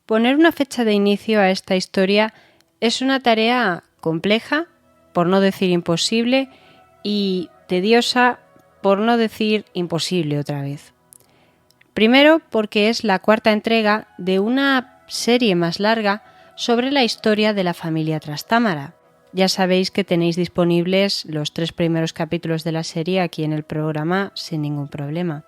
Poner una fecha de inicio a esta historia es una tarea compleja, por no decir imposible, y tediosa, por no decir imposible otra vez. Primero, porque es la cuarta entrega de una serie más larga sobre la historia de la familia Trastámara. Ya sabéis que tenéis disponibles los 3 primeros capítulos de la serie aquí en el programa sin ningún problema.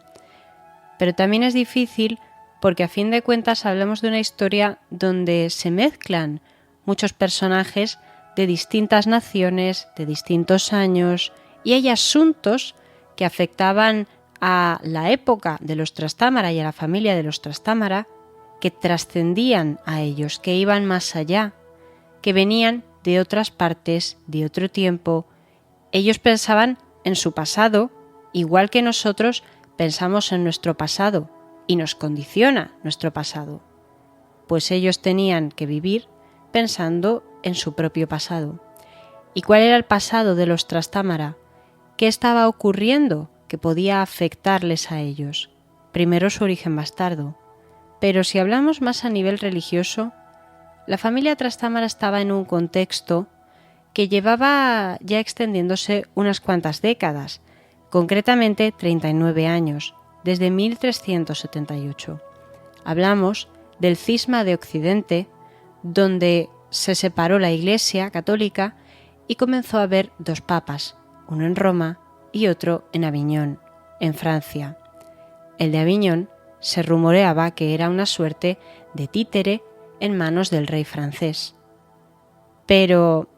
Pero también es difícil porque a fin de cuentas hablamos de una historia donde se mezclan muchos personajes de distintas naciones, de distintos años, y hay asuntos que afectaban a la época de los Trastámara y a la familia de los Trastámara, que trascendían a ellos, que iban más allá, que venían de otras partes, de otro tiempo. Ellos pensaban en su pasado, igual que nosotros pensamos en nuestro pasado, y nos condiciona nuestro pasado, pues ellos tenían que vivir pensando en su propio pasado. ¿Y cuál era el pasado de los Trastámara? ¿Qué estaba ocurriendo que podía afectarles a ellos? Primero, su origen bastardo. Pero si hablamos más a nivel religioso, la familia Trastámara estaba en un contexto que llevaba ya extendiéndose unas cuantas décadas, concretamente 39 años, desde 1378. Hablamos del cisma de Occidente, donde se separó la Iglesia católica y comenzó a haber 2 papas, uno en Roma y otro en Aviñón, en Francia. El de Aviñón se rumoreaba que era una suerte de títere en manos del rey francés. Pero,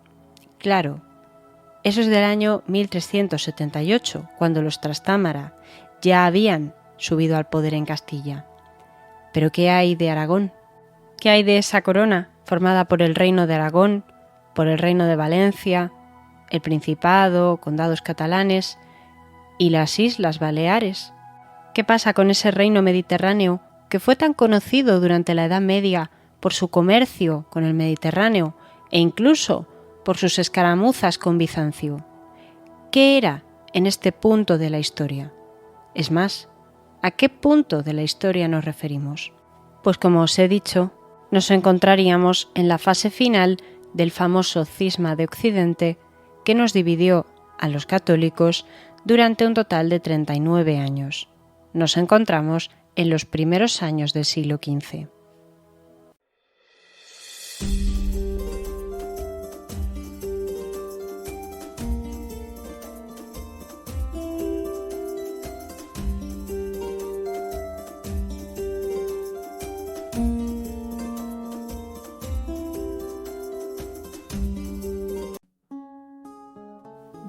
claro, eso es del año 1378, cuando los Trastámara ya habían subido al poder en Castilla. ¿Pero qué hay de Aragón? ¿Qué hay de esa corona formada por el reino de Aragón, por el reino de Valencia, el Principado, condados catalanes y las Islas Baleares? ¿Qué pasa con ese reino mediterráneo que fue tan conocido durante la Edad Media por su comercio con el Mediterráneo e incluso por sus escaramuzas con Bizancio? ¿Qué era en este punto de la historia? Es más, ¿a qué punto de la historia nos referimos? Pues como os he dicho, nos encontraríamos en la fase final del famoso cisma de Occidente que nos dividió a los católicos durante un total de 39 años. Nos encontramos en los primeros años del siglo XV.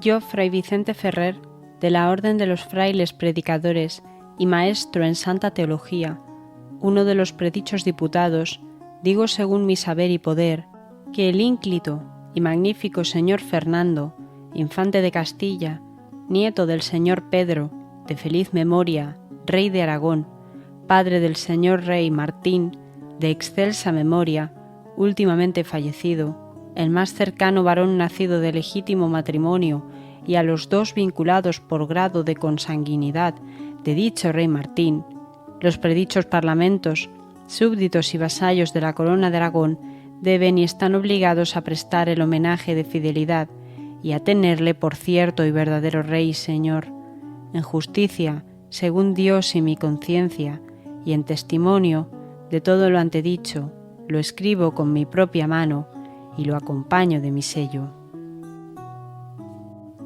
Yo, Fray Vicente Ferrer, de la Orden de los Frailes Predicadores y maestro en Santa Teología, uno de los predichos diputados, digo según mi saber y poder, que el ínclito y magnífico señor Fernando, infante de Castilla, nieto del señor Pedro, de feliz memoria, rey de Aragón, padre del señor rey Martín, de excelsa memoria, últimamente fallecido, el más cercano varón nacido de legítimo matrimonio y a los 2 vinculados por grado de consanguinidad de dicho rey Martín, los predichos parlamentos, súbditos y vasallos de la corona de Aragón deben y están obligados a prestar el homenaje de fidelidad y a tenerle por cierto y verdadero rey y señor, en justicia, según Dios y mi conciencia, y en testimonio de todo lo antedicho, lo escribo con mi propia mano y lo acompaño de mi sello.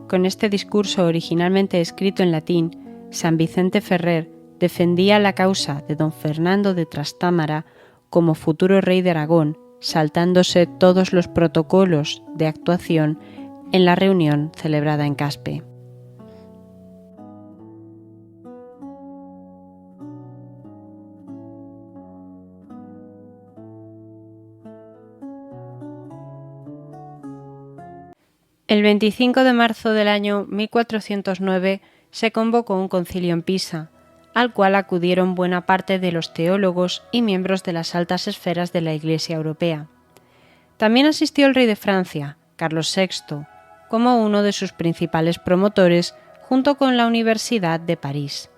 Con este discurso originalmente escrito en latín, San Vicente Ferrer defendía la causa de don Fernando de Trastámara como futuro rey de Aragón, saltándose todos los protocolos de actuación en la reunión celebrada en Caspe. El 25 de marzo del año 1409 se convocó un concilio en Pisa, al cual acudieron buena parte de los teólogos y miembros de las altas esferas de la Iglesia europea. También asistió el rey de Francia, Carlos VI, como uno de sus principales promotores, junto con la Universidad de París.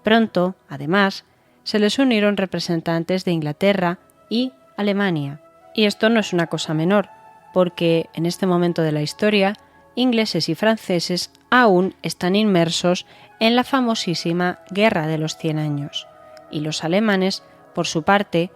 Pronto, además, se les unieron representantes de Inglaterra y, Alemania. Y esto no es una cosa menor, porque en este momento de la historia, ingleses y franceses aún están inmersos en la famosísima Guerra de los 100 años, y los alemanes, por su parte,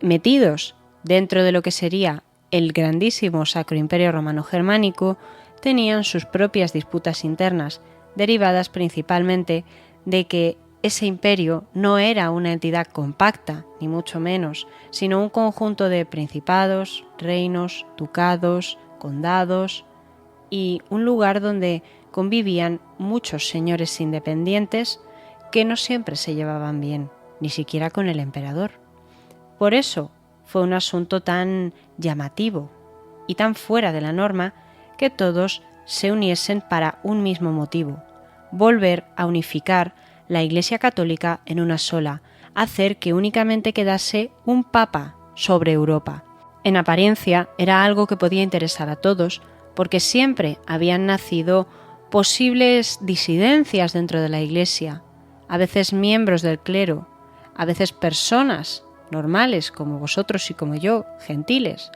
metidos dentro de lo que sería el grandísimo Sacro Imperio Romano Germánico, tenían sus propias disputas internas, derivadas principalmente de que ese imperio no era una entidad compacta, ni mucho menos, sino un conjunto de principados, reinos, ducados, condados y un lugar donde convivían muchos señores independientes que no siempre se llevaban bien, ni siquiera con el emperador. Por eso fue un asunto tan llamativo y tan fuera de la norma que todos se uniesen para un mismo motivo: volver a unificar la Iglesia Católica en una sola, hacer que únicamente quedase un papa sobre Europa. En apariencia era algo que podía interesar a todos, porque siempre habían nacido posibles disidencias dentro de la Iglesia, a veces miembros del clero, a veces personas normales como vosotros y como yo, gentiles,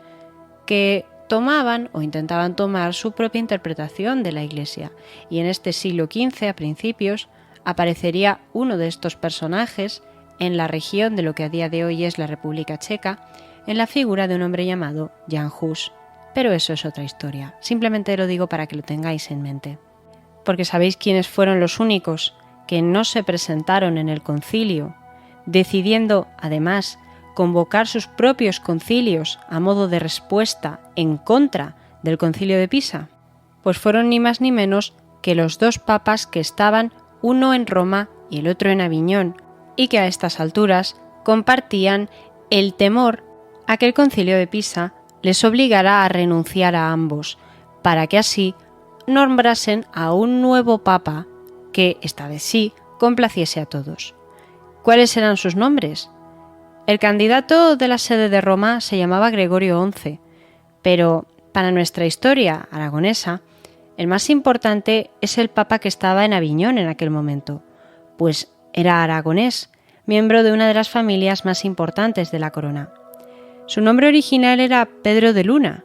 que tomaban o intentaban tomar su propia interpretación de la Iglesia. Y en este siglo XV, a principios, aparecería uno de estos personajes en la región de lo que a día de hoy es la República Checa, en la figura de un hombre llamado Jan Hus. Pero eso es otra historia, simplemente lo digo para que lo tengáis en mente. Porque ¿sabéis quiénes fueron los únicos que no se presentaron en el concilio, decidiendo, además, convocar sus propios concilios a modo de respuesta en contra del concilio de Pisa? Pues fueron ni más ni menos que los dos papas que estaban, uno en Roma y el otro en Aviñón, y que a estas alturas compartían el temor a que el concilio de Pisa les obligara a renunciar a ambos, para que así nombrasen a un nuevo papa que, esta vez sí, complaciese a todos. ¿Cuáles eran sus nombres? El candidato de la sede de Roma se llamaba Gregorio XI, pero para nuestra historia aragonesa, el más importante es el papa que estaba en Aviñón en aquel momento, pues era aragonés, miembro de una de las familias más importantes de la corona. Su nombre original era Pedro de Luna,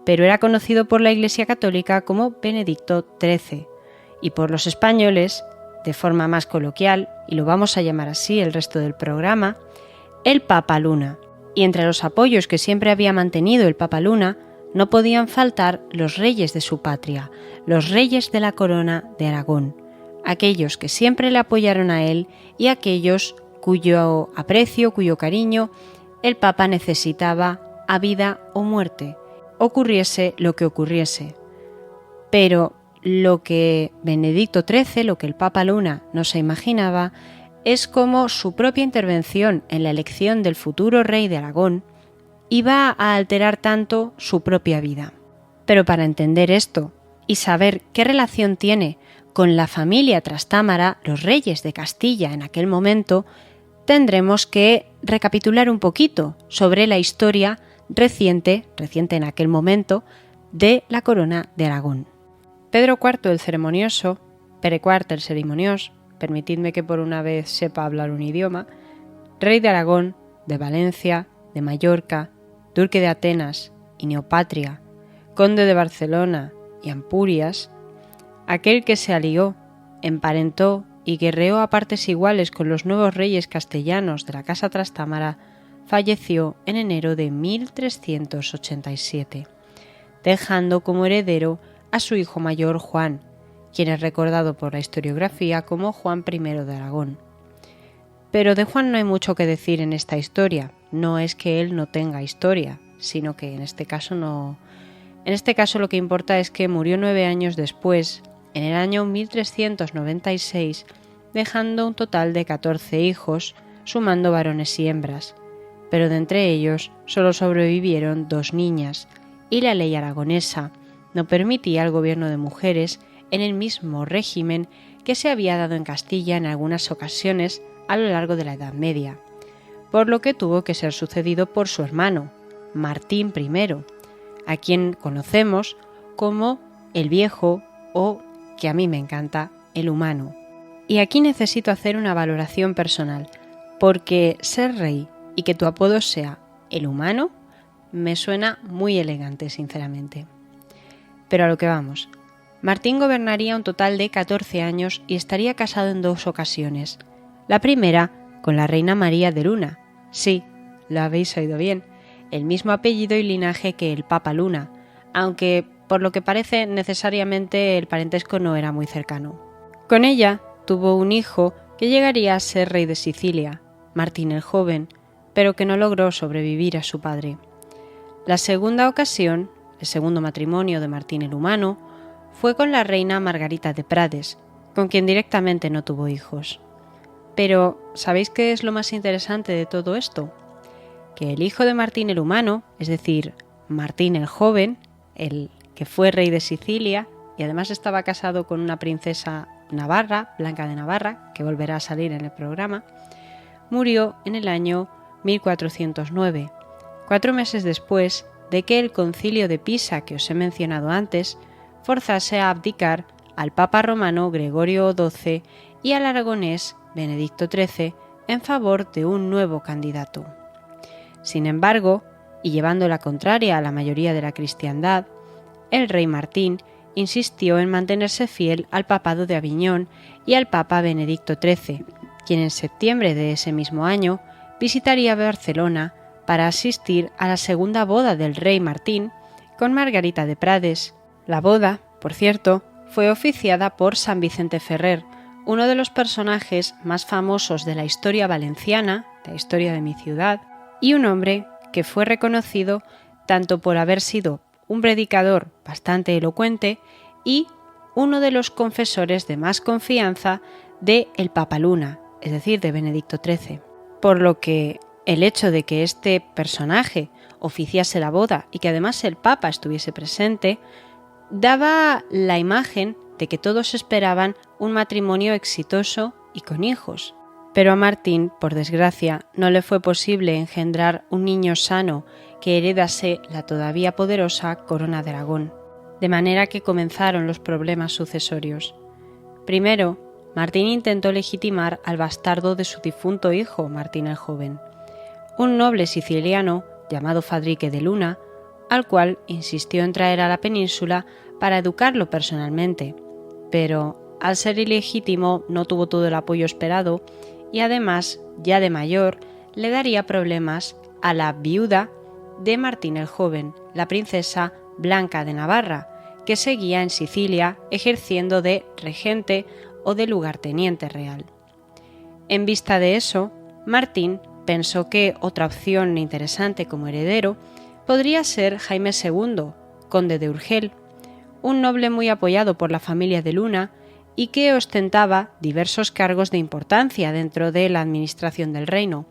pero era conocido por la Iglesia Católica como Benedicto XIII, y por los españoles, de forma más coloquial, y lo vamos a llamar así el resto del programa, el Papa Luna. Y entre los apoyos que siempre había mantenido el Papa Luna, no podían faltar los reyes de su patria, los reyes de la corona de Aragón, aquellos que siempre le apoyaron a él y aquellos cuyo aprecio, cuyo cariño el Papa necesitaba a vida o muerte, ocurriese lo que ocurriese. Pero lo que Benedicto XIII, lo que el Papa Luna no se imaginaba, es cómo su propia intervención en la elección del futuro rey de Aragón iba a alterar tanto su propia vida. Pero para entender esto y saber qué relación tiene con la familia Trastámara, los reyes de Castilla en aquel momento, tendremos que recapitular un poquito sobre la historia reciente en aquel momento, de la corona de Aragón. Pedro IV el Ceremonioso, Pere IV el Cerimoniós, permitidme que por una vez sepa hablar un idioma, rey de Aragón, de Valencia, de Mallorca, duque de Atenas y Neopatria, conde de Barcelona y Ampurias, aquel que se alió, emparentó y guerreó a partes iguales con los nuevos reyes castellanos de la Casa Trastámara, falleció en enero de 1387, dejando como heredero a su hijo mayor Juan, quien es recordado por la historiografía como Juan I de Aragón. Pero de Juan no hay mucho que decir en esta historia, no es que él no tenga historia, sino que en este caso no. En este caso lo que importa es que murió 9 años después, en el año 1396, dejando un total de 14 hijos, sumando varones y hembras, pero de entre ellos solo sobrevivieron 2 niñas, y la ley aragonesa no permitía el gobierno de mujeres en el mismo régimen que se había dado en Castilla en algunas ocasiones a lo largo de la Edad Media, por lo que tuvo que ser sucedido por su hermano, Martín I, a quien conocemos como el Viejo o, que a mí me encanta, el Humano. Y aquí necesito hacer una valoración personal, porque ser rey y que tu apodo sea el humano me suena muy elegante, sinceramente. Pero a lo que vamos. Martín gobernaría un total de 14 años y estaría casado en 2 ocasiones. La primera con la reina María de Luna. Sí, lo habéis oído bien. El mismo apellido y linaje que el Papa Luna, aunque por lo que parece necesariamente el parentesco no era muy cercano. Con ella tuvo un hijo que llegaría a ser rey de Sicilia, Martín el Joven, pero que no logró sobrevivir a su padre. La segunda ocasión, el segundo matrimonio de Martín el Humano, fue con la reina Margarita de Prades, con quien directamente no tuvo hijos. Pero, ¿sabéis qué es lo más interesante de todo esto? Que el hijo de Martín el Humano, es decir, Martín el Joven, el que fue rey de Sicilia y además estaba casado con una princesa navarra, Blanca de Navarra, que volverá a salir en el programa, murió en el año 1409, 4 meses después de que el concilio de Pisa que os he mencionado antes forzase a abdicar al papa romano Gregorio XII y al aragonés Benedicto XIII en favor de un nuevo candidato. Sin embargo, y llevando la contraria a la mayoría de la cristiandad, el rey Martín insistió en mantenerse fiel al papado de Aviñón y al papa Benedicto XIII, quien en septiembre de ese mismo año visitaría Barcelona para asistir a la segunda boda del rey Martín con Margarita de Prades. La boda, por cierto, fue oficiada por San Vicente Ferrer, uno de los personajes más famosos de la historia valenciana, de la historia de mi ciudad, y un hombre que fue reconocido tanto por haber sido un predicador bastante elocuente y uno de los confesores de más confianza de el Papa Luna, es decir, de Benedicto XIII. Por lo que el hecho de que este personaje oficiase la boda y que además el Papa estuviese presente, daba la imagen de que todos esperaban un matrimonio exitoso y con hijos. Pero a Martín, por desgracia, no le fue posible engendrar un niño sano que heredase la todavía poderosa corona de Aragón, de manera que comenzaron los problemas sucesorios. Primero, Martín intentó legitimar al bastardo de su difunto hijo, Martín el Joven, un noble siciliano llamado Fadrique de Luna, al cual insistió en traer a la península para educarlo personalmente, pero al ser ilegítimo no tuvo todo el apoyo esperado y además, ya de mayor, le daría problemas a la viuda de Martín el Joven, la princesa Blanca de Navarra, que seguía en Sicilia ejerciendo de regente o de lugarteniente real. En vista de eso, Martín pensó que otra opción interesante como heredero podría ser Jaime II, conde de Urgel, un noble muy apoyado por la familia de Luna y que ostentaba diversos cargos de importancia dentro de la administración del reino.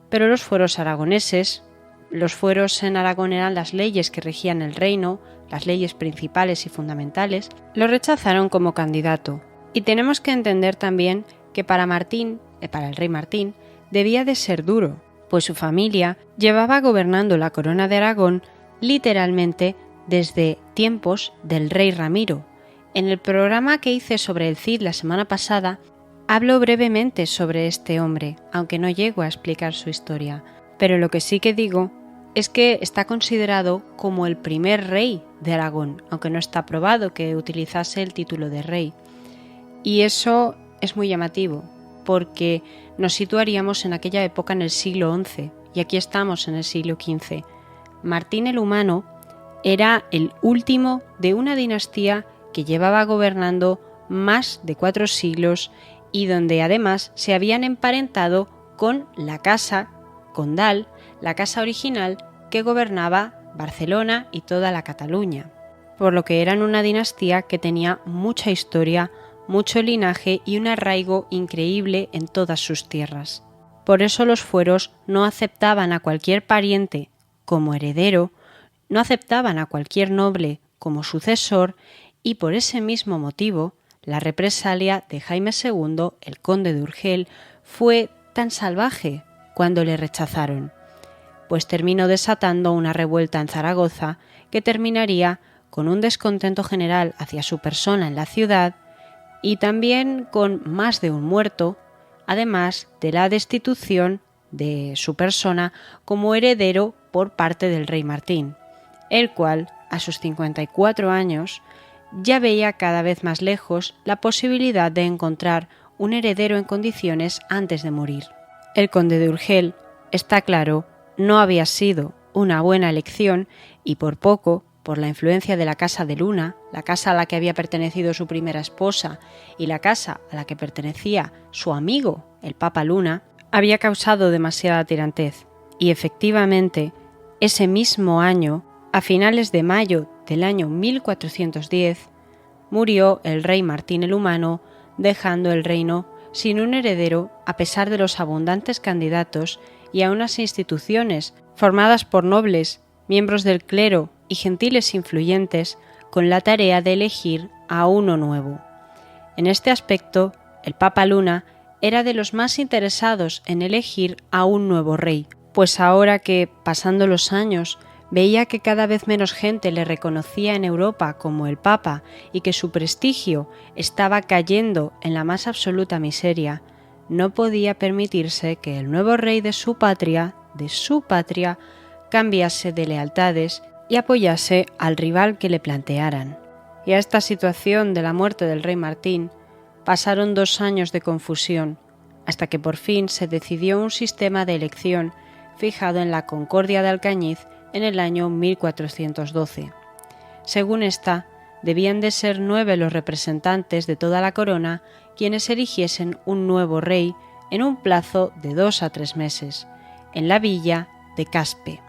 Pero los fueros aragoneses, los fueros en Aragón eran las leyes que regían el reino, las leyes principales y fundamentales, lo rechazaron como candidato. Y tenemos que entender también que para el rey Martín, debía de ser duro, pues su familia llevaba gobernando la corona de Aragón literalmente desde tiempos del rey Ramiro. En el programa que hice sobre el Cid la semana pasada, hablo brevemente sobre este hombre, aunque no llego a explicar su historia, pero lo que sí que digo es que está considerado como el primer rey de Aragón, aunque no está probado que utilizase el título de rey. Y eso es muy llamativo, porque nos situaríamos en aquella época en el siglo XI, y aquí estamos en el siglo XV. Martín el Humano era el último de una dinastía que llevaba gobernando más de 4 siglos y donde además se habían emparentado con la casa condal, la casa original que gobernaba Barcelona y toda la Cataluña, por lo que eran una dinastía que tenía mucha historia, mucho linaje y un arraigo increíble en todas sus tierras. Por eso los fueros no aceptaban a cualquier pariente como heredero, no aceptaban a cualquier noble como sucesor y por ese mismo motivo la represalia de Jaime II, el conde de Urgel, fue tan salvaje cuando le rechazaron, pues terminó desatando una revuelta en Zaragoza que terminaría con un descontento general hacia su persona en la ciudad y también con más de un muerto, además de la destitución de su persona como heredero por parte del rey Martín, el cual, a sus 54 años, ya veía cada vez más lejos la posibilidad de encontrar un heredero en condiciones antes de morir. El conde de Urgel, está claro, no había sido una buena elección y por poco, por la influencia de la Casa de Luna, la casa a la que había pertenecido su primera esposa y la casa a la que pertenecía su amigo, el Papa Luna, había causado demasiada tirantez. Y efectivamente, ese mismo año, a finales de mayo del año 1410, murió el rey Martín el Humano, dejando el reino sin un heredero a pesar de los abundantes candidatos y a unas instituciones formadas por nobles, miembros del clero y gentiles influyentes con la tarea de elegir a uno nuevo. En este aspecto, el Papa Luna era de los más interesados en elegir a un nuevo rey, pues ahora que, pasando los años, veía que cada vez menos gente le reconocía en Europa como el Papa y que su prestigio estaba cayendo en la más absoluta miseria, no podía permitirse que el nuevo rey de su patria, cambiase de lealtades y apoyase al rival que le plantearan. Y a esta situación de la muerte del rey Martín pasaron 2 años de confusión, hasta que por fin se decidió un sistema de elección fijado en la Concordia de Alcañiz en el año 1412. Según esta, debían de ser 9 los representantes de toda la corona quienes eligiesen un nuevo rey en un plazo de 2 a 3 meses, en la villa de Caspe.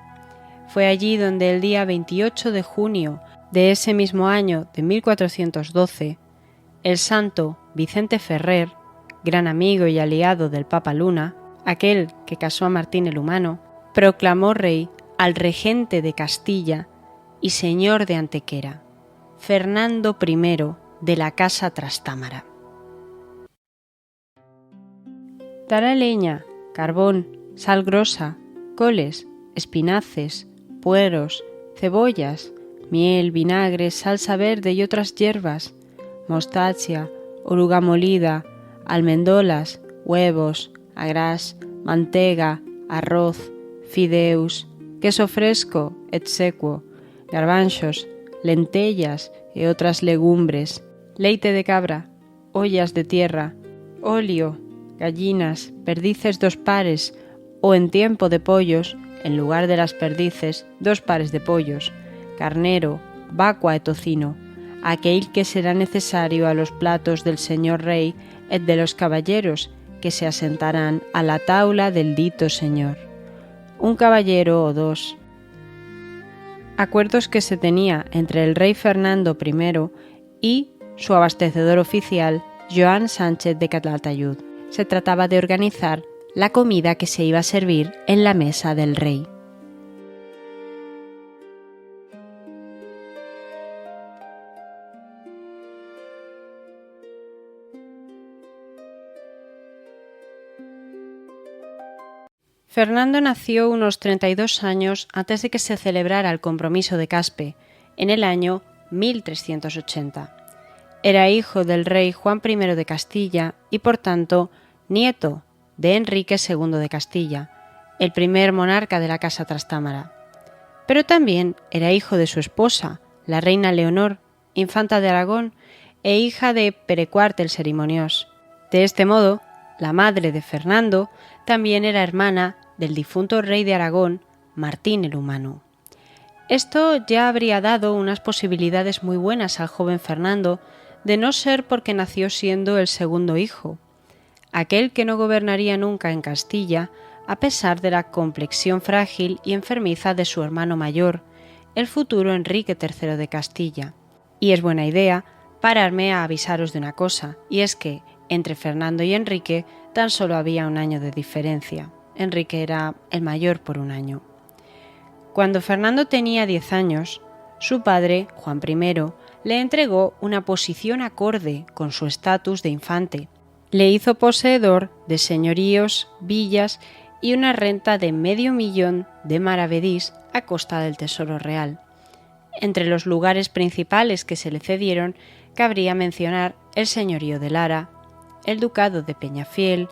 Fue allí donde el día 28 de junio de ese mismo año de 1412, el santo Vicente Ferrer, gran amigo y aliado del Papa Luna, aquel que casó a Martín el Humano, proclamó rey al regente de Castilla y señor de Antequera, Fernando I de la Casa Trastámara. Dará leña, carbón, sal grosa, coles, espinaces, pueros, cebollas, miel, vinagre, salsa verde y otras hierbas, mostacha, oruga molida, almendolas, huevos, agrás, mantega, arroz, fideus, queso fresco et seco, garbanzos, lentellas y otras legumbres, leite de cabra, ollas de tierra, óleo, gallinas, perdices 2 pares, o en tiempo de pollos, en lugar de las perdices, 2 pares de pollos, carnero, vacua e tocino, aquel que será necesario a los platos del señor rey et de los caballeros que se asentarán a la taula del dito señor. Un caballero o 2. Acuerdos que se tenía entre el rey Fernando I y su abastecedor oficial, Joan Sánchez de Calatayud. Se trataba de organizar la comida que se iba a servir en la mesa del rey. Fernando nació unos 32 años antes de que se celebrara el compromiso de Caspe, en el año 1380. Era hijo del rey Juan I de Castilla y, por tanto, nieto de Enrique II de Castilla, el primer monarca de la Casa Trastámara. Pero también era hijo de su esposa, la reina Leonor, infanta de Aragón e hija de Pere IV el Cerimoniós. De este modo, la madre de Fernando también era hermana del difunto rey de Aragón, Martín el Humano. Esto ya habría dado unas posibilidades muy buenas al joven Fernando, de no ser porque nació siendo el segundo hijo, aquel que no gobernaría nunca en Castilla, a pesar de la complexión frágil y enfermiza de su hermano mayor, el futuro Enrique III de Castilla. Y es buena idea pararme a avisaros de una cosa, y es que entre Fernando y Enrique tan solo había 1 año de diferencia. Enrique era el mayor por 1 año. Cuando Fernando tenía 10 años, su padre, Juan I, le entregó una posición acorde con su estatus de infante. Le hizo poseedor de señoríos, villas y una renta de $500,000 de maravedís a costa del Tesoro Real. Entre los lugares principales que se le cedieron cabría mencionar el señorío de Lara, el ducado de Peñafiel,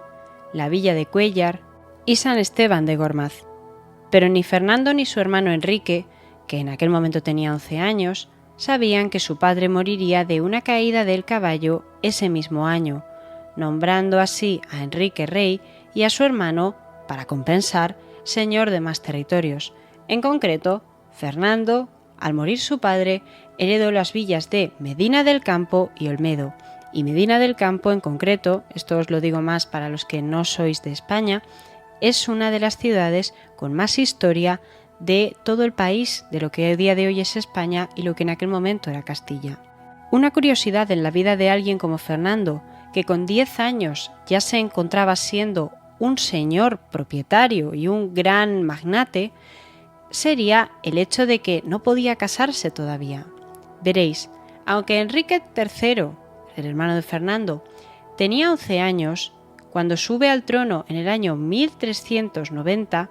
la villa de Cuéllar, y San Esteban de Gormaz. Pero ni Fernando ni su hermano Enrique, que en aquel momento tenía 11 años, sabían que su padre moriría de una caída del caballo ese mismo año, nombrando así a Enrique rey y a su hermano, para compensar, señor de más territorios. En concreto, Fernando, al morir su padre, heredó las villas de Medina del Campo y Olmedo, y Medina del Campo en concreto, esto os lo digo más para los que no sois de España, es una de las ciudades con más historia de todo el país, de lo que a día de hoy es España y lo que en aquel momento era Castilla. Una curiosidad en la vida de alguien como Fernando, que con 10 años ya se encontraba siendo un señor propietario y un gran magnate, sería el hecho de que no podía casarse todavía. Veréis, aunque Enrique III, el hermano de Fernando, tenía 11 años, cuando sube al trono en el año 1390,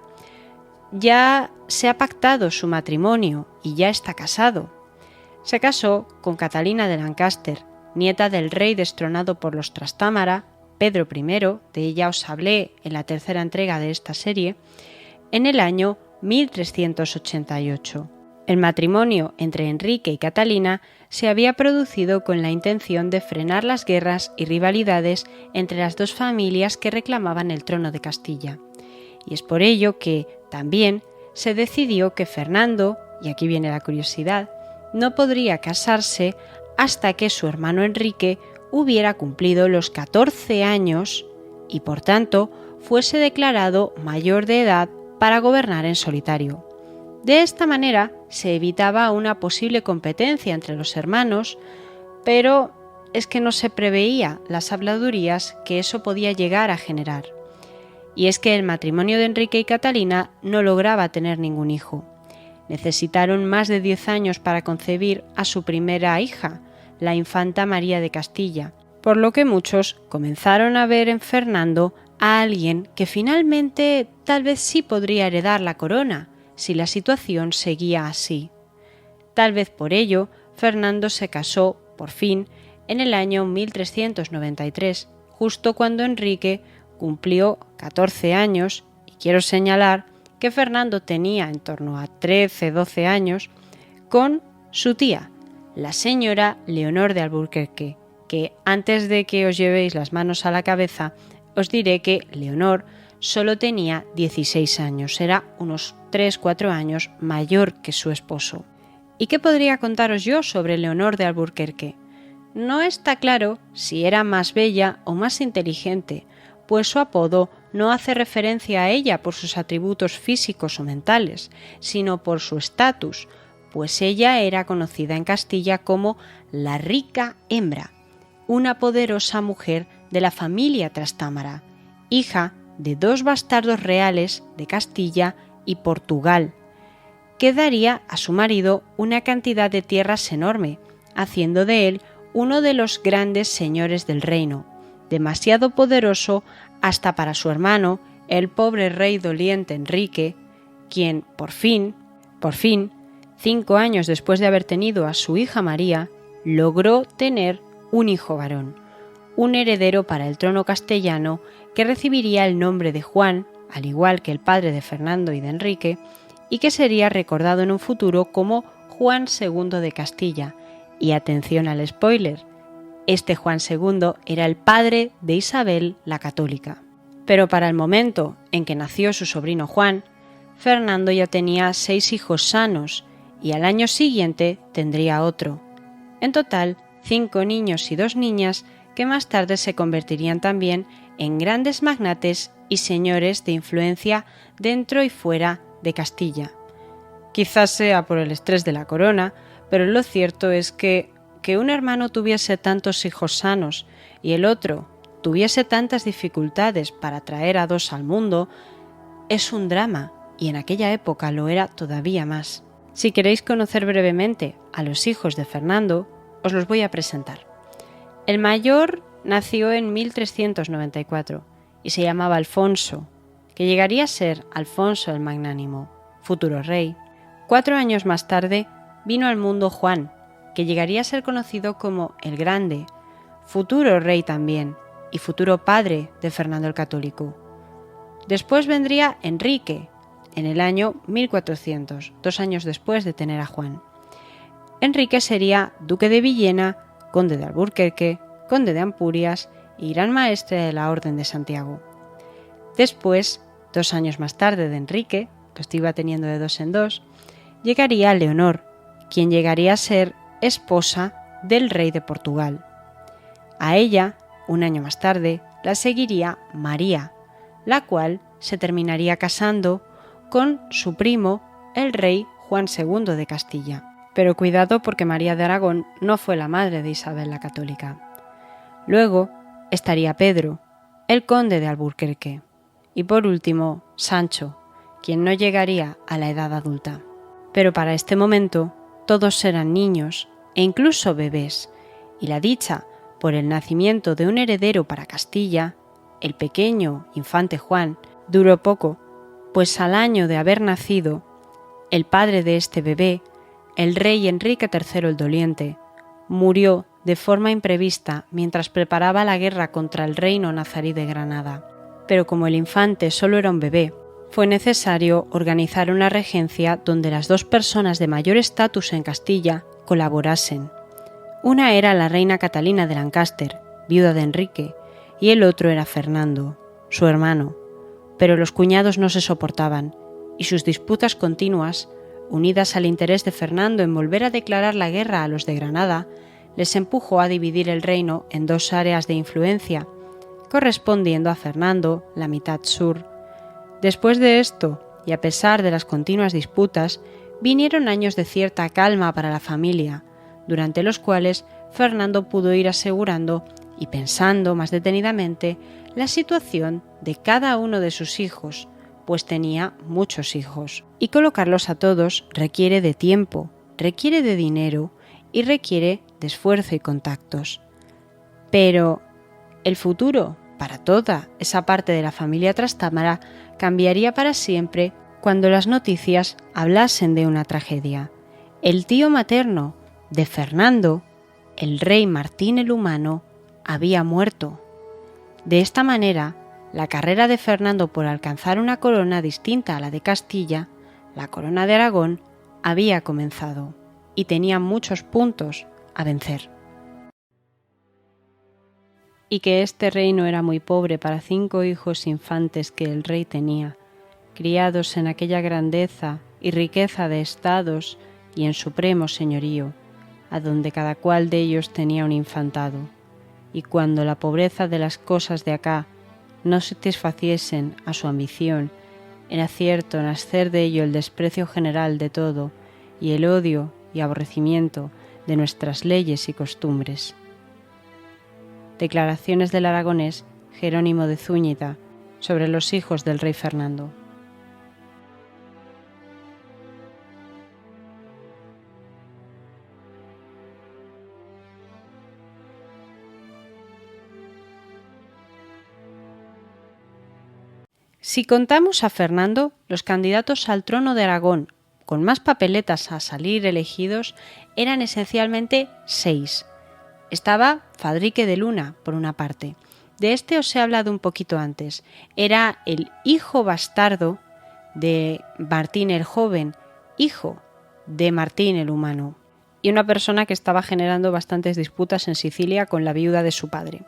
ya se ha pactado su matrimonio y ya está casado. Se casó con Catalina de Lancaster, nieta del rey destronado por los Trastámara, Pedro I, de ella os hablé en la tercera entrega de esta serie, en el año 1388. El matrimonio entre Enrique y Catalina se había producido con la intención de frenar las guerras y rivalidades entre las dos familias que reclamaban el trono de Castilla. Y es por ello que, también, se decidió que Fernando, y aquí viene la curiosidad, no podría casarse hasta que su hermano Enrique hubiera cumplido los 14 años y, por tanto, fuese declarado mayor de edad para gobernar en solitario. De esta manera se evitaba una posible competencia entre los hermanos, pero es que no se preveía las habladurías que eso podía llegar a generar. Y es que el matrimonio de Enrique y Catalina no lograba tener ningún hijo. Necesitaron más de 10 años para concebir a su primera hija, la infanta María de Castilla, por lo que muchos comenzaron a ver en Fernando a alguien que finalmente tal vez sí podría heredar la corona, si la situación seguía así. Tal vez por ello, Fernando se casó, por fin, en el año 1393, justo cuando Enrique cumplió 14 años, y quiero señalar que Fernando tenía en torno a 13-12 años, con su tía, la señora Leonor de Alburquerque, que antes de que os llevéis las manos a la cabeza, os diré que Leonor solo tenía 16 años, era unos 3-4 años mayor que su esposo. ¿Y qué podría contaros yo sobre Leonor de Alburquerque? No está claro si era más bella o más inteligente, pues su apodo no hace referencia a ella por sus atributos físicos o mentales, sino por su estatus, pues ella era conocida en Castilla como la rica hembra, una poderosa mujer de la familia Trastámara, hija de 2 bastardos reales de Castilla y Portugal, que daría a su marido una cantidad de tierras enorme, haciendo de él uno de los grandes señores del reino, demasiado poderoso hasta para su hermano, el pobre rey doliente Enrique, quien por fin, 5 años después de haber tenido a su hija María, logró tener un hijo varón, un heredero para el trono castellano que recibiría el nombre de Juan, al igual que el padre de Fernando y de Enrique, y que sería recordado en un futuro como Juan II de Castilla. Y atención al spoiler, este Juan II era el padre de Isabel la Católica. Pero para el momento en que nació su sobrino Juan, Fernando ya tenía 6 hijos sanos y al año siguiente tendría otro. En total, 5 niños y 2 niñas que más tarde se convertirían también en grandes magnates y señores de influencia dentro y fuera de Castilla. Quizás sea por el estrés de la corona, pero lo cierto es que un hermano tuviese tantos hijos sanos y el otro tuviese tantas dificultades para traer a 2 al mundo, es un drama, y en aquella época lo era todavía más. Si queréis conocer brevemente a los hijos de Fernando, os los voy a presentar. El mayor nació en 1394 y se llamaba Alfonso, que llegaría a ser Alfonso el Magnánimo, futuro rey. 4 años más tarde vino al mundo Juan, que llegaría a ser conocido como el Grande, futuro rey también, y futuro padre de Fernando el Católico. Después vendría Enrique, en el año 1400, 2 años después de tener a Juan. Enrique sería duque de Villena, conde de Alburquerque, conde de Ampurias y gran maestre de la Orden de Santiago. Después, 2 años más tarde de Enrique, que esto iba teniendo de 2 en 2, llegaría Leonor, quien llegaría a ser esposa del rey de Portugal. A ella, 1 año más tarde, la seguiría María, la cual se terminaría casando con su primo, el rey Juan II de Castilla. Pero cuidado, porque María de Aragón no fue la madre de Isabel la Católica. Luego estaría Pedro, el conde de Alburquerque. Y por último, Sancho, quien no llegaría a la edad adulta. Pero para este momento todos eran niños e incluso bebés, y la dicha por el nacimiento de un heredero para Castilla, el pequeño infante Juan, duró poco, pues al año de haber nacido, el padre de este bebé, el rey Enrique III el Doliente, murió de forma imprevista mientras preparaba la guerra contra el reino nazarí de Granada. Pero como el infante solo era un bebé, fue necesario organizar una regencia donde las 2 personas de mayor estatus en Castilla colaborasen. Una era la reina Catalina de Lancaster, viuda de Enrique, y el otro era Fernando, su hermano. Pero los cuñados no se soportaban, y sus disputas continuas, unidas al interés de Fernando en volver a declarar la guerra a los de Granada, les empujó a dividir el reino en 2 áreas de influencia, correspondiendo a Fernando la mitad sur. Después de esto, y a pesar de las continuas disputas, vinieron años de cierta calma para la familia, durante los cuales Fernando pudo ir asegurando y pensando más detenidamente la situación de cada uno de sus hijos, pues tenía muchos hijos, y colocarlos a todos requiere de tiempo, requiere de dinero y requiere de esfuerzo y contactos. Pero el futuro para toda esa parte de la familia Trastámara cambiaría para siempre cuando las noticias hablasen de una tragedia. El tío materno de Fernando, el rey Martín el Humano, había muerto. De esta manera, la carrera de Fernando por alcanzar una corona distinta a la de Castilla, la corona de Aragón, había comenzado y tenía muchos puntos a vencer. Y que este reino era muy pobre para 5 hijos infantes que el rey tenía, criados en aquella grandeza y riqueza de estados y en supremo señorío, a donde cada cual de ellos tenía un infantado, y cuando la pobreza de las cosas de acá no satisfaciesen a su ambición, era cierto nacer de ello el desprecio general de todo y el odio y aborrecimiento de nuestras leyes y costumbres. Declaraciones del aragonés Jerónimo de Zúñiga sobre los hijos del rey Fernando. Si contamos a Fernando, los candidatos al trono de Aragón con más papeletas a salir elegidos eran esencialmente 6. Estaba Fadrique de Luna, por una parte. De este os he hablado un poquito antes. Era el hijo bastardo de Martín el Joven, hijo de Martín el Humano, y una persona que estaba generando bastantes disputas en Sicilia con la viuda de su padre.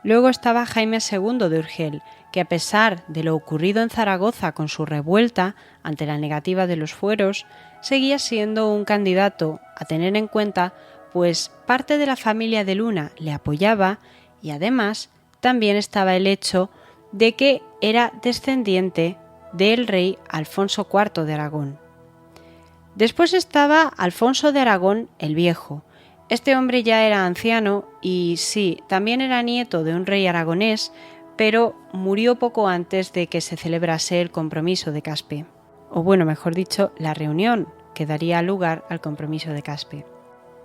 Luego estaba Jaime II de Urgel, que a pesar de lo ocurrido en Zaragoza con su revuelta ante la negativa de los fueros, seguía siendo un candidato a tener en cuenta, pues parte de la familia de Luna le apoyaba y además también estaba el hecho de que era descendiente del rey Alfonso IV de Aragón. Después estaba Alfonso de Aragón el Viejo. Este hombre ya era anciano y sí, también era nieto de un rey aragonés, pero murió poco antes de que se celebrase el compromiso de Caspe. O bueno, mejor dicho, la reunión que daría lugar al compromiso de Caspe.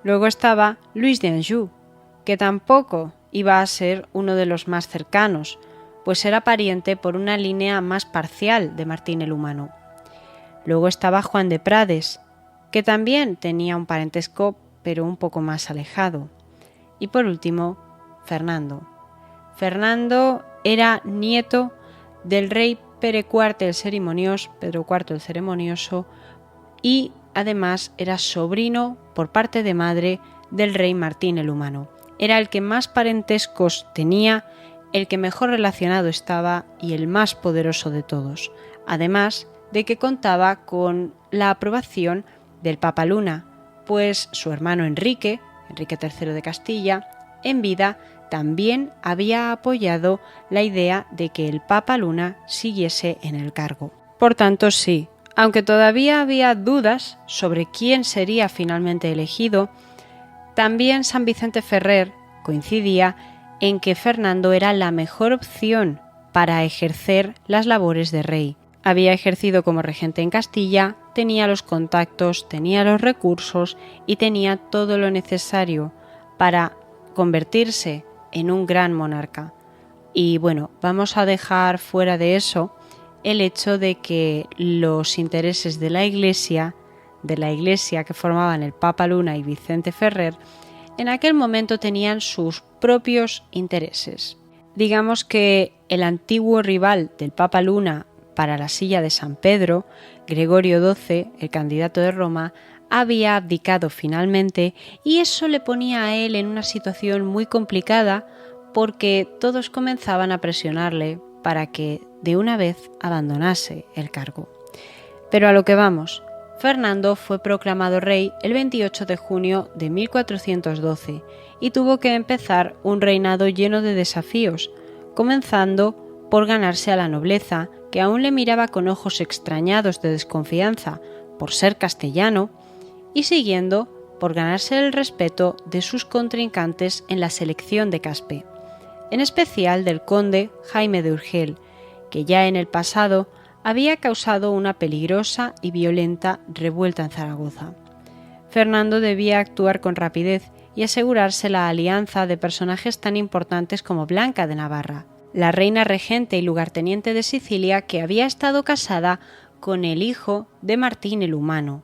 Luego estaba Luis de Anjou, que tampoco iba a ser uno de los más cercanos, pues era pariente por una línea más parcial de Martín el Humano. Luego estaba Juan de Prades, que también tenía un parentesco pero un poco más alejado. Y por último, Fernando. Fernando era nieto del rey Pedro IV el Ceremonioso, y además era sobrino por parte de madre del rey Martín el Humano. Era el que más parentescos tenía, el que mejor relacionado estaba y el más poderoso de todos, además de que contaba con la aprobación del Papa Luna, pues su hermano Enrique III de Castilla, en vida también había apoyado la idea de que el Papa Luna siguiese en el cargo. Por tanto, sí, aunque todavía había dudas sobre quién sería finalmente elegido, también San Vicente Ferrer coincidía en que Fernando era la mejor opción para ejercer las labores de rey. Había ejercido como regente en Castilla, tenía los contactos, tenía los recursos y tenía todo lo necesario para convertirse en un gran monarca. Y bueno, vamos a dejar fuera de eso el hecho de que los intereses de la Iglesia que formaban el Papa Luna y Vicente Ferrer, en aquel momento tenían sus propios intereses. Digamos que el antiguo rival del Papa Luna para la silla de San Pedro, Gregorio XII, el candidato de Roma, había abdicado finalmente y eso le ponía a él en una situación muy complicada porque todos comenzaban a presionarle para que de una vez abandonase el cargo. Pero a lo que vamos, Fernando fue proclamado rey el 28 de junio de 1412 y tuvo que empezar un reinado lleno de desafíos, comenzando por ganarse a la nobleza, que aún le miraba con ojos extrañados de desconfianza por ser castellano, y siguiendo por ganarse el respeto de sus contrincantes en la selección de Caspe, en especial del conde Jaime de Urgel, que ya en el pasado había causado una peligrosa y violenta revuelta en Zaragoza. Fernando debía actuar con rapidez y asegurarse la alianza de personajes tan importantes como Blanca de Navarra, la reina regente y lugarteniente de Sicilia, que había estado casada con el hijo de Martín el Humano.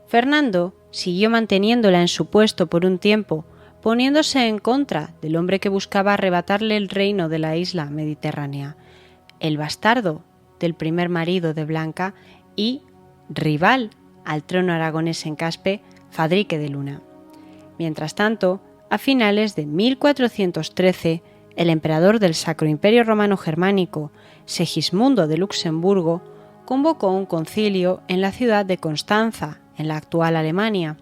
Fernando siguió manteniéndola en su puesto por un tiempo, poniéndose en contra del hombre que buscaba arrebatarle el reino de la isla mediterránea, el bastardo del primer marido de Blanca y rival al trono aragonés en Caspe, Fadrique de Luna. Mientras tanto, a finales de 1413, el emperador del Sacro Imperio Romano Germánico, Segismundo de Luxemburgo, convocó un concilio en la ciudad de Constanza, en la actual Alemania,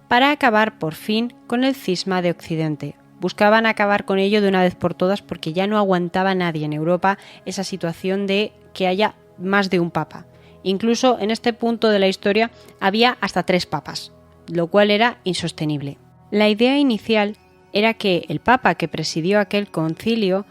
para acabar por fin con el cisma de Occidente. Buscaban acabar con ello de una vez por todas porque ya no aguantaba nadie en Europa esa situación de que haya más de un papa. Incluso en este punto de la historia había hasta 3 papas, lo cual era insostenible. La idea inicial era que el papa que presidió aquel concilio,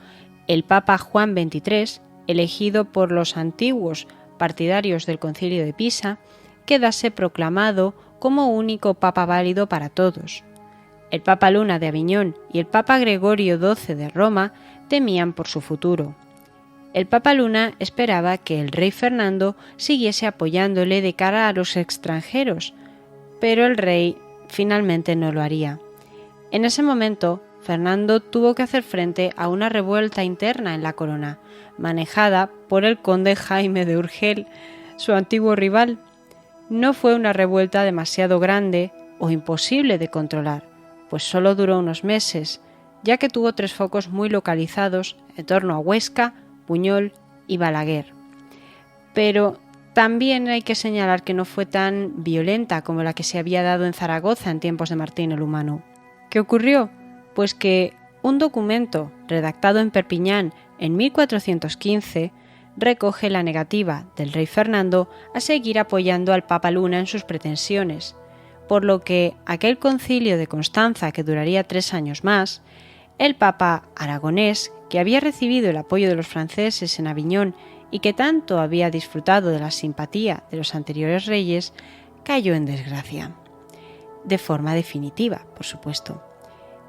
el papa Juan XXIII, elegido por los antiguos partidarios del concilio de Pisa, quedase proclamado como único papa válido para todos. El papa Luna de Aviñón y el papa Gregorio XII de Roma temían por su futuro. El papa Luna esperaba que el rey Fernando siguiese apoyándole de cara a los extranjeros, pero el rey finalmente no lo haría. En ese momento, Fernando tuvo que hacer frente a una revuelta interna en la corona, manejada por el conde Jaime de Urgel, su antiguo rival. No fue una revuelta demasiado grande o imposible de controlar, pues solo duró unos meses, ya que tuvo 3 focos muy localizados en torno a Huesca, Buñol y Balaguer. Pero también hay que señalar que no fue tan violenta como la que se había dado en Zaragoza en tiempos de Martín el Humano. ¿Qué ocurrió? Pues que un documento redactado en Perpiñán en 1415 recoge la negativa del rey Fernando a seguir apoyando al Papa Luna en sus pretensiones, por lo que aquel concilio de Constanza, que duraría 3 años más, el Papa aragonés, que había recibido el apoyo de los franceses en Aviñón y que tanto había disfrutado de la simpatía de los anteriores reyes, cayó en desgracia. De forma definitiva, por supuesto.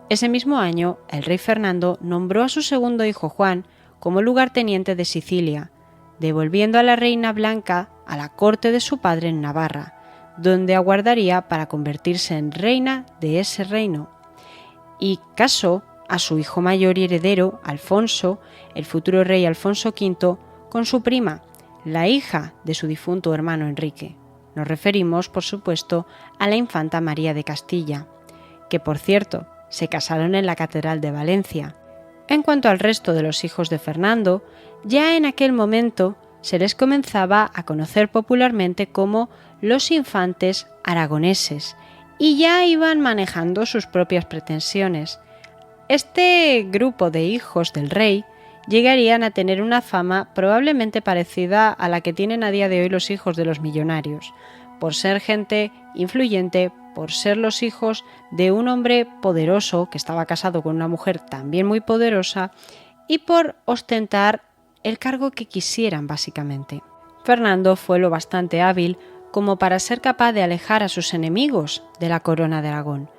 Ese mismo año, el rey Fernando nombró a su segundo hijo Juan como lugarteniente de Sicilia, devolviendo a la reina Blanca a la corte de su padre en Navarra, donde aguardaría para convertirse en reina de ese reino, y casó a su hijo mayor y heredero, Alfonso, el futuro rey Alfonso V, con su prima, la hija de su difunto hermano Enrique. Nos referimos, por supuesto, a la infanta María de Castilla, que por cierto se casaron en la Catedral de Valencia. En cuanto al resto de los hijos de Fernando, ya en aquel momento se les comenzaba a conocer popularmente como los infantes aragoneses y ya iban manejando sus propias pretensiones. Este grupo de hijos del rey llegarían a tener una fama probablemente parecida a la que tienen a día de hoy los hijos de los millonarios, por ser gente influyente, por ser los hijos de un hombre poderoso que estaba casado con una mujer también muy poderosa y por ostentar el cargo que quisieran básicamente. Fernando fue lo bastante hábil como para ser capaz de alejar a sus enemigos de la corona de Aragón.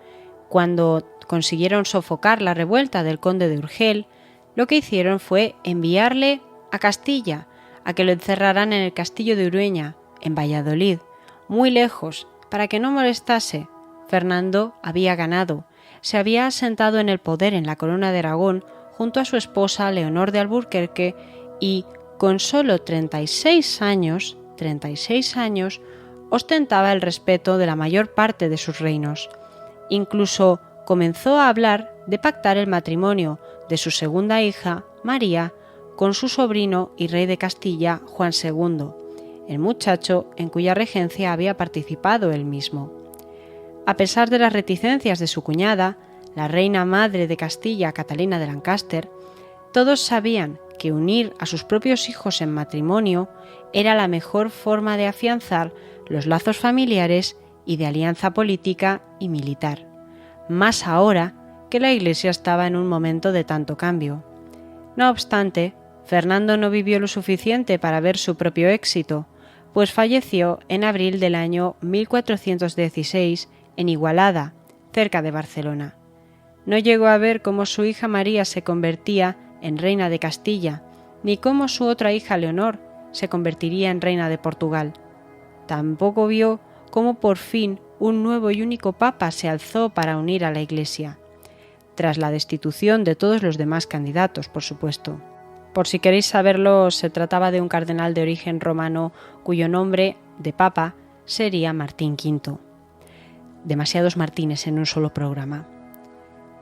Cuando consiguieron sofocar la revuelta del conde de Urgel, lo que hicieron fue enviarle a Castilla a que lo encerraran en el castillo de Urueña, en Valladolid, muy lejos, para que no molestase. Fernando había ganado, se había asentado en el poder en la corona de Aragón junto a su esposa Leonor de Alburquerque y, con solo 36 años, ostentaba el respeto de la mayor parte de sus reinos. Incluso comenzó a hablar de pactar el matrimonio de su segunda hija, María, con su sobrino y rey de Castilla, Juan II, el muchacho en cuya regencia había participado él mismo. A pesar de las reticencias de su cuñada, la reina madre de Castilla, Catalina de Lancaster, todos sabían que unir a sus propios hijos en matrimonio era la mejor forma de afianzar los lazos familiares y de alianza política y militar, más ahora que la Iglesia estaba en un momento de tanto cambio. No obstante, Fernando no vivió lo suficiente para ver su propio éxito, pues falleció en abril del año 1416 en Igualada, cerca de Barcelona. No llegó a ver cómo su hija María se convertía en reina de Castilla, ni cómo su otra hija Leonor se convertiría en reina de Portugal. Tampoco vio cómo por fin un nuevo y único papa se alzó para unir a la Iglesia, tras la destitución de todos los demás candidatos, por supuesto. Por si queréis saberlo, se trataba de un cardenal de origen romano cuyo nombre de papa sería Martín V. Demasiados Martínez en un solo programa.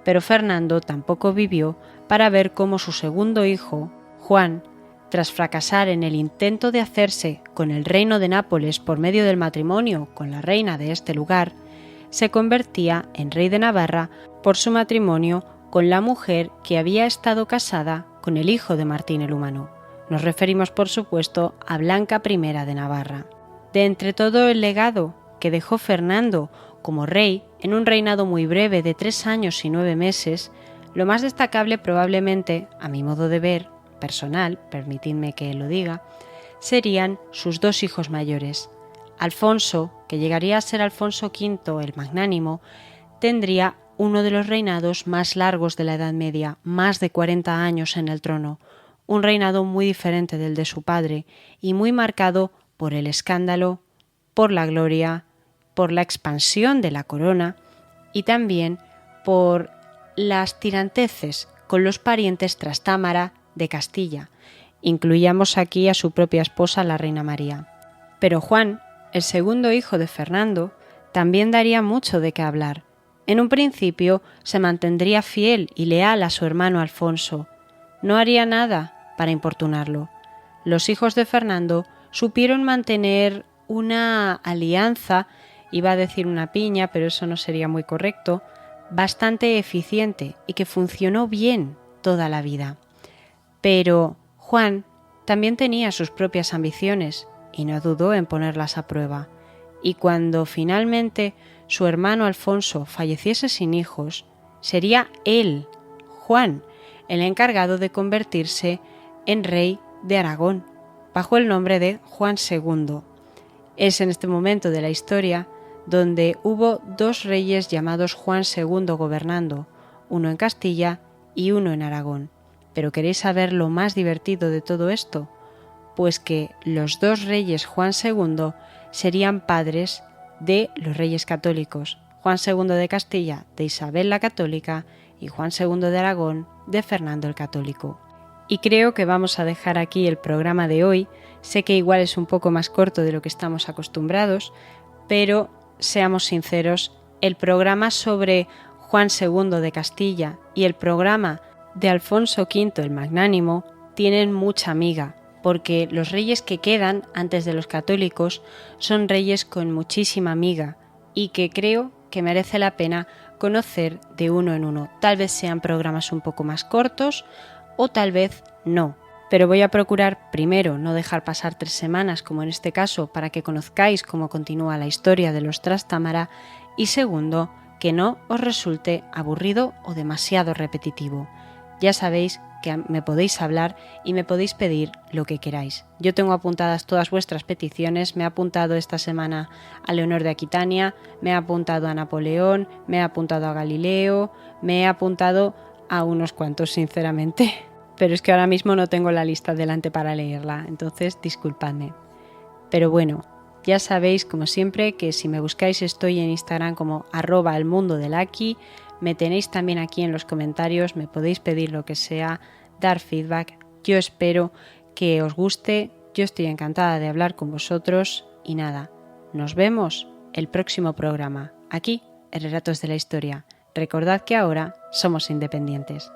Pero Fernando tampoco vivió para ver cómo su segundo hijo, Juan, tras fracasar en el intento de hacerse con el reino de Nápoles por medio del matrimonio con la reina de este lugar, se convertía en rey de Navarra por su matrimonio con la mujer que había estado casada con el hijo de Martín el Humano. Nos referimos, por supuesto, a Blanca I de Navarra. De entre todo el legado que dejó Fernando como rey en un reinado muy breve de 3 años y 9 meses, lo más destacable probablemente, a mi modo de ver, personal, permitidme que lo diga, serían sus 2 hijos mayores. Alfonso, que llegaría a ser Alfonso V el Magnánimo, tendría uno de los reinados más largos de la Edad Media, más de 40 años en el trono, un reinado muy diferente del de su padre y muy marcado por el escándalo, por la gloria, por la expansión de la corona y también por las tiranteces con los parientes Trastámara de Castilla. Incluíamos aquí a su propia esposa, la reina María. Pero Juan, el segundo hijo de Fernando, también daría mucho de qué hablar. En un principio se mantendría fiel y leal a su hermano Alfonso. No haría nada para importunarlo. Los hijos de Fernando supieron mantener una alianza, iba a decir una piña, pero eso no sería muy correcto, bastante eficiente y que funcionó bien toda la vida. Pero Juan también tenía sus propias ambiciones y no dudó en ponerlas a prueba. Y cuando finalmente su hermano Alfonso falleciese sin hijos, sería él, Juan, el encargado de convertirse en rey de Aragón, bajo el nombre de Juan II. Es en este momento de la historia donde hubo 2 reyes llamados Juan II gobernando, uno en Castilla y uno en Aragón. ¿Pero queréis saber lo más divertido de todo esto? Pues que los 2 reyes Juan II serían padres de los reyes católicos, Juan II de Castilla de Isabel la Católica y Juan II de Aragón de Fernando el Católico. Y creo que vamos a dejar aquí el programa de hoy. Sé que igual es un poco más corto de lo que estamos acostumbrados, pero seamos sinceros, el programa sobre Juan II de Castilla y el programa de Alfonso V el Magnánimo tienen mucha miga, porque los reyes que quedan antes de los católicos son reyes con muchísima miga y que creo que merece la pena conocer de uno en uno. Tal vez sean programas un poco más cortos o tal vez no. Pero voy a procurar, primero, no dejar pasar 3 semanas, como en este caso, para que conozcáis cómo continúa la historia de los Trastámara, y segundo, que no os resulte aburrido o demasiado repetitivo. Ya sabéis que me podéis hablar y me podéis pedir lo que queráis. Yo tengo apuntadas todas vuestras peticiones, me he apuntado esta semana a Leonor de Aquitania, me he apuntado a Napoleón, me he apuntado a Galileo, me he apuntado a unos cuantos, sinceramente. Pero es que ahora mismo no tengo la lista delante para leerla, entonces disculpadme. Pero bueno, ya sabéis, como siempre, que si me buscáis estoy en Instagram como @elmundodelaki, me tenéis también aquí en los comentarios, me podéis pedir lo que sea, dar feedback. Yo espero que os guste, yo estoy encantada de hablar con vosotros y nada, nos vemos el próximo programa, aquí en Relatos de la Historia. Recordad que ahora somos independientes.